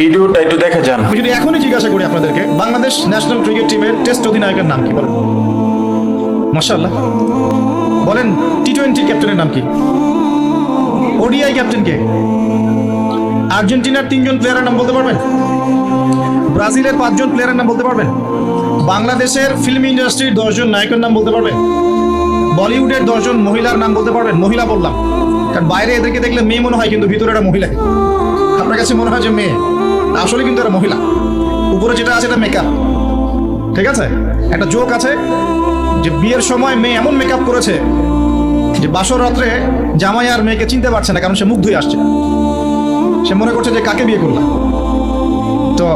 ভিডিওটা একটু দেখে যান। আমি যদি এখনই জিজ্ঞাসা করি আপনাদেরকে, বাংলাদেশ ন্যাশনাল ক্রিকেট টিমের টেস্ট অধিনায়কের নাম কি বলেন? মাশাআল্লাহ। বলেন টি-20 ক্যাপ্টেনের নাম কি? ওডিআই ক্যাপ্টেন কে? আর্জেন্টিনার 3জন প্লেয়ারের নাম বলতে পারবেন? ব্রাজিলের 5জন প্লেয়ারের নাম বলতে পারবেন? বাংলাদেশের ফিল্ম ইন্ডাস্ট্রির 10জন নায়কের নাম বলতে পারবেন? বলিউডের 10জন মহিলার নাম বলতে পারবেন? মহিলা বললাম কারণ বাইরে এদেরকে দেখলে মেয়ে মনে হয়, কিন্তু ভিতরে একটা মহিলা। আপনার কাছে মনে হয় যে মেয়ে, আসলে কিন্তু এটা মহিলা। উপরে যেটা আছে এটা মেকআপ, ঠিক আছে? একটা জোক আছে যে বিয়ের সময় মেয়ে এমন মেকআপ করেছে যে বাসর রাত্রে জামাই আর মেয়েকে চিনতে পারছে না, কারণ সে মুখ ধুয়ে আসছে। সে মনে করছে যে কাকে বিয়ে করলাম। তো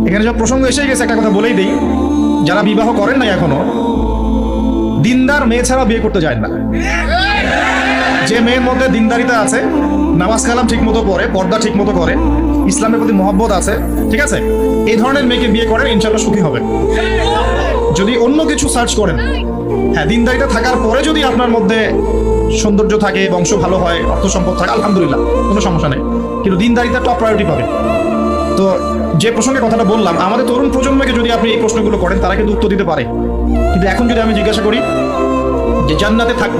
এখানে সব প্রসঙ্গ এসে গেছে, একটা কথা বলেই দিই, যারা বিবাহ করেন না এখনো, দিনদার মেয়ে ছাড়া বিয়ে করতে যায় না। যে মেয়ের মধ্যে দিনদারিতা আছে, নামাজ কালাম ঠিক মতো পড়ে, পর্দা ঠিক মতো করে, ইসলামের প্রতি মহব্বত আছে, ঠিক আছে, এই ধরনের মেয়েকে বিয়ে করেন, ইনশাল্লাহ সুখী হবে। যদি অন্য কিছু সার্চ করেন, হ্যাঁ, দিনদারিতা থাকার পরে যদি আপনার মধ্যে সৌন্দর্য থাকে, বংশ ভালো হয়, অর্থ সম্পদ থাকে, আলহামদুলিল্লাহ, কোনো সমস্যা নেই, কিন্তু দিনদারিতা টপ প্রায়োরিটি পাবে। তো যে প্রসঙ্গে কথাটা বললাম, আমাদের তরুণ প্রজন্মকে যদি আপনি এই প্রশ্নগুলো করেন, তারা কিন্তু উত্তর দিতে পারে। কিন্তু এখন যদি আমি জিজ্ঞাসা করি যে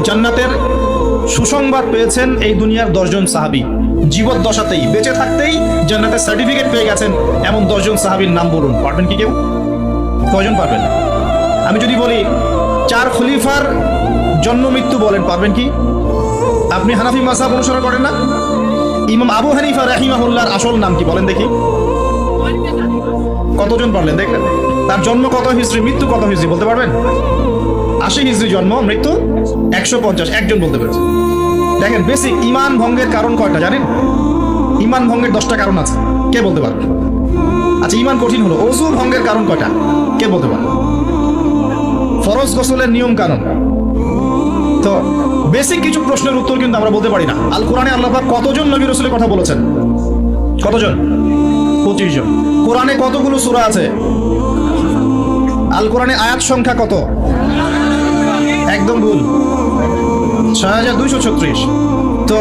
জান্নাতের সুসংবাদ পেয়েছেন এই দুনিয়ার 10জন সাহাবী, জীবদ্দশাতেই, বেঁচে থাকতেই জান্নাতের সার্টিফিকেট পেয়ে গেছেন এমন 10জন সাহাবীর নাম বলুন। পারবেন কি কেউ? কয়জন পারবেন? আমি যদি বলি 4 খলিফার জন্ম মৃত্যু বলেন, পারবেন কি? আপনি হানাফি মাযহাব অনুসরণ করেন না? ইমাম আবু হানিফা রাহিমাহুল্লাহর আসল নাম কি বলেন দেখি? কতজন পারলেন? দেখলেন? তার জন্ম কত হিজরি, মৃত্যু কত হিজরি বলতে পারবেন? 80 হিজরি জন্ম, মৃত্যু 150, একজন বলতে পেরেছে। দেখেন, বেসিক ঈমান ভঙ্গের কারণ কয়টা জানেন? ঈমান ভঙ্গের 10টা কারণ আছে, কে বলতে পারবে? আচ্ছা, ঈমান কঠিন হলো, ওযু ভঙ্গের কারণ কয়টা, কে বলতে পারবে? ফরজ গোসলের নিয়ম কানুন। তো বেসিক কিছু প্রশ্নের উত্তর কিন্তু আমরা বলতে পারি না। আল কোরআনে আল্লাহ পাক কতজন নবী রাসূলের কথা বলেছেন? কতজন? 25 জন। কোরআনে কতগুলো সূরা আছে? আল কোরআনে আয়াত সংখ্যা কত? একদম ভুল, 6236। তো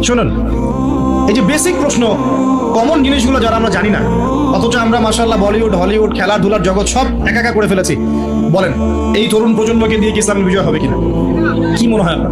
শুনুন, এই যে বেসিক প্রশ্ন, কমন জিনিসগুলো যারা আমরা জানি না, অথচ আমরা মাশাআল্লাহ বলিউড, হলিউড, খেলাধুলার জগৎ সব একা করে ফেলেছি। বলেন এই তরুণ প্রজন্মকে দিয়ে কি ইসলামের বিজয় হবে কিনা? কি মনে হয় আপনার?